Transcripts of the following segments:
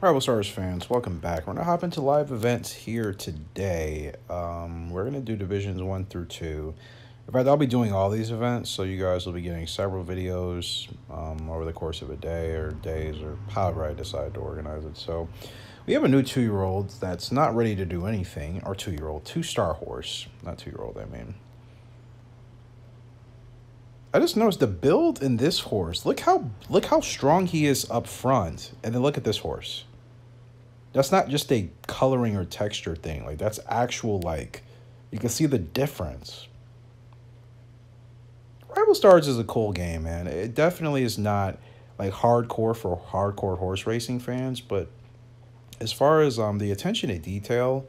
Rival Stars fans, welcome back. We're gonna hop into live events here today. We're gonna do divisions 1 through 2. In fact, I'll be doing all these events, so you guys will be getting several videos over the course of a day or days or however I decide to organize it. So we have a new 2-year-old that's not ready to do anything, or 2-year-old, 2-star horse, not 2-year-old. I mean. I just noticed the build in this horse. Look how strong he is up front, and then look at this horse. That's not just a coloring or texture thing. Like, that's actual, like, you can see the difference. Rival Stars is a cool game, man. It definitely is not, like, hardcore for hardcore horse racing fans, but as far as the attention to detail,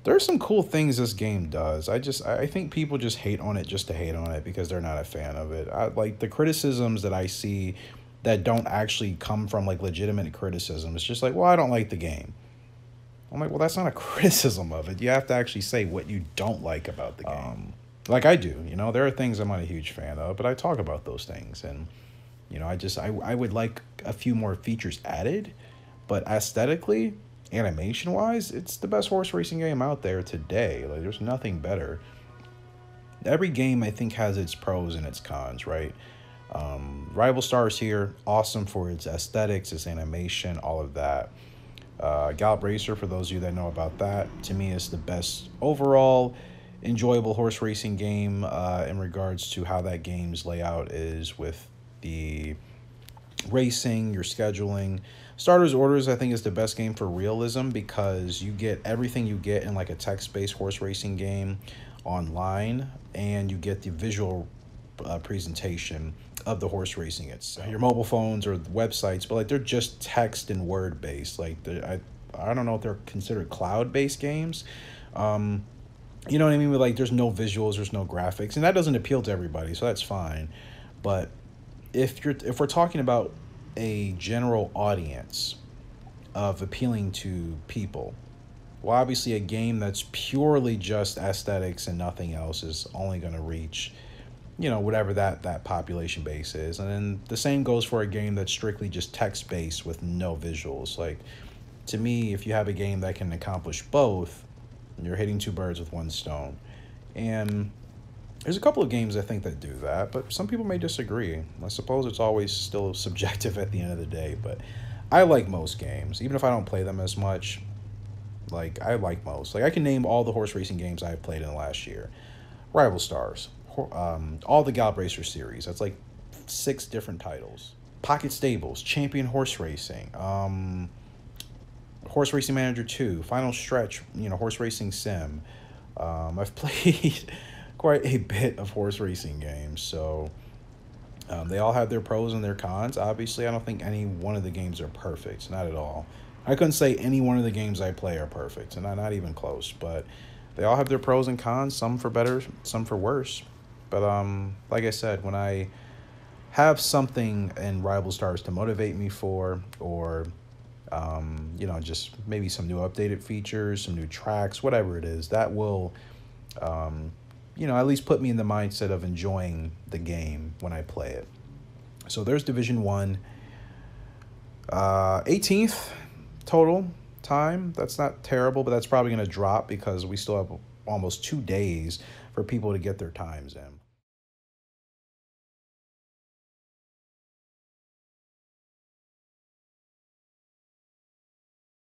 there's some cool things this game does. I think people just hate on it just to hate on it because they're not a fan of it. Like, the criticisms that I see that don't actually come from, like, legitimate criticism. It's just like, well, I don't like the game. I'm like, well, that's not a criticism of it. You have to actually say what you don't like about the game. Like I do, you know, there are things I'm not a huge fan of, but I talk about those things. And, you know, I would like a few more features added, but aesthetically, animation-wise, it's the best horse racing game out there today. Like, there's nothing better. Every game, I think, has its pros and its cons, right? Rival Stars here, awesome for its aesthetics, its animation, all of that. Gallop Racer, for those of you that know about that, to me is the best overall enjoyable horse racing game in regards to how that game's layout is with the racing, your scheduling. Starters Orders, I think, is the best game for realism because you get everything you get in, like, a text-based horse racing game online, and you get the visual presentation of the horse racing. It's your mobile phones or websites, but, like, they're just text and word based. Like, I don't know if they're considered cloud based games. You know what I mean? Like, there's no visuals, there's no graphics, and that doesn't appeal to everybody, so that's fine. But if we're talking about a general audience of appealing to people, well, obviously a game that's purely just aesthetics and nothing else is only going to reach, you know, whatever that population base is. And then the same goes for a game that's strictly just text-based with no visuals. Like, to me, if you have a game that can accomplish both, you're hitting two birds with one stone. And there's a couple of games I think that do that, but some people may disagree. I suppose it's always still subjective at the end of the day, but I like most games. Even if I don't play them as much, like, I like most. Like, I can name all the horse racing games I've played in the last year. Rival Stars, all the Gallop Racer series. That's like 6 different titles. Pocket Stables, Champion Horse Racing, Horse Racing Manager 2, Final Stretch, you know, Horse Racing Sim. I've played quite a bit of horse racing games, so they all have their pros and their cons. Obviously, I don't think any one of the games are perfect, not at all. I couldn't say any one of the games I play are perfect, and not even close, but they all have their pros and cons, some for better, some for worse. But like I said, when I have something in Rival Stars to motivate me for, or you know, just maybe some new updated features, some new tracks, whatever it is, that will you know, at least put me in the mindset of enjoying the game when I play it. So there's Division 1. 18th total time. That's not terrible, but that's probably going to drop because we still have almost 2 days for people to get their times in.